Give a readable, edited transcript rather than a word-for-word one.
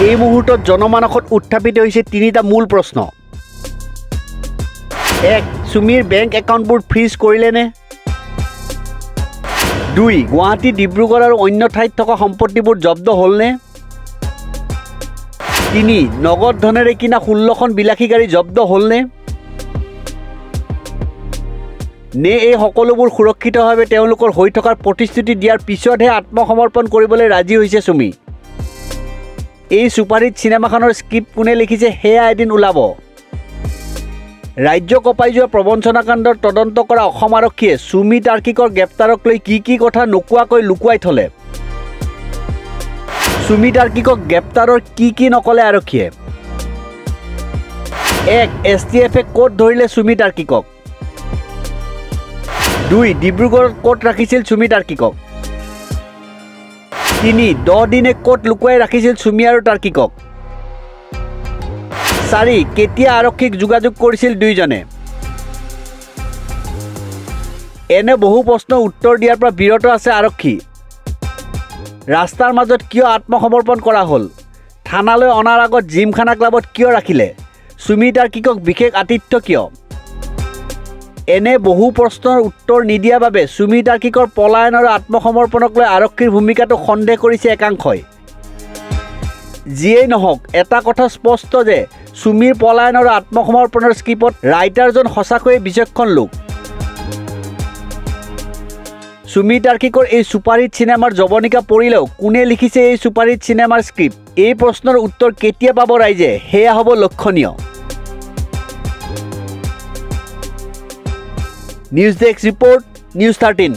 এই মুহূৰ্তত জনমানসত উত্থাপিত হৈছে তিনিটা মূল প্ৰশ্ন। 1. সুমিৰ বেংক একাউণ্টবোৰ ফ্ৰিজ কৰিলেনে? 2. গুৱাহাটী, ডিব্ৰুগড় আৰু অন্য ঠাইত থকা সম্পত্তিবোৰ জব্দ হ'লনে? 3. নগদ ধনেৰে কিনা 16খন বিলাসী গাড়ী জব্দ হ'লনে? নে এই সকলোবোৰ সুৰক্ষিতভাৱে তেওঁলোকৰ হৈ থকাৰ প্ৰতিশ্ৰুতি দিয়াৰ পিছতহে আত্মসমৰ্পণ কৰিবলৈ ৰাজি হৈছে সুমি? এই ছুপাৰহিট চিনেমাখনৰ স্ক্ৰিপ্ট কোনে লিখিছে সেয়া এদিন ওলাব। ৰাজ্য কঁপাই যোৱা প্ৰবঞ্চনাকাণ্ডৰ তদন্ত কৰা অসম আৰক্ষীয়ে সুমি তাৰ্কিকৰ গ্ৰেপ্তাৰক লৈ কি কথা নোকোৱাকৈ লুকুৱাই থলে। সুমি তাৰ্কিকক গ্ৰেপ্তাৰৰ কি নকলে আৰক্ষীয়ে? 1. STFে ক'ত ধৰিলে সুমি তাৰ্কিকক? 2. ডিব্ৰুগড়ত ক'ত ৰাখিছিল সুমি তাৰ্কিকক? 3. 10 দিনে ক'ত লুকুৱাই ৰাখিছিল সুমি আৰু তাৰ্কিকক? 4. কেতিয়া আৰক্ষীক যোগাযোগ কৰিছিল দুইজনে? এনে বহু প্ৰশ্নৰ উত্তৰ দিয়াৰ পৰা বিৰত আছে আৰক্ষী। ৰাস্তাৰ মাজত কিয় আত্মসমৰ্পণ কৰা হ'ল? থানালৈ অনাৰ আগত জিমখানা ক্লাবত কিয় ৰাখিলে? সুমি তাৰ্কিকক বিশেষ আতিথ্য কিয়? এনে বহু প্ৰশ্নৰ উত্তৰ নিদিয়াৰ বাবে সুমি তাৰ্কিকৰ পলায়ন আৰু আত্মসমৰ্পণক লৈ আৰক্ষীৰ ভূমিকাটো সন্দেহ কৰিছে একাংশই। যিয়েই নহওক, এটা কথা স্পষ্ট যে সুমিৰ পলায়ন আৰু আত্মসমৰ্পণৰ স্ক্ৰিপ্টত ৰাইটাৰজন সঁচাকৈয়ে বিচক্ষণ লোক। সুমি তাৰ্কিকৰ এই ছুপাৰহিট চিনেমাৰ জৱনিকা পৰিলেও কোনে লিখিছে এই ছুপাৰহিট চিনেমাৰ স্ক্ৰিপ্ট? এই প্ৰশ্নৰ উত্তৰ কেতিয়া পাব ৰাইজে, সেয়া হ'ব লক্ষণীয়। News desk report, news 13।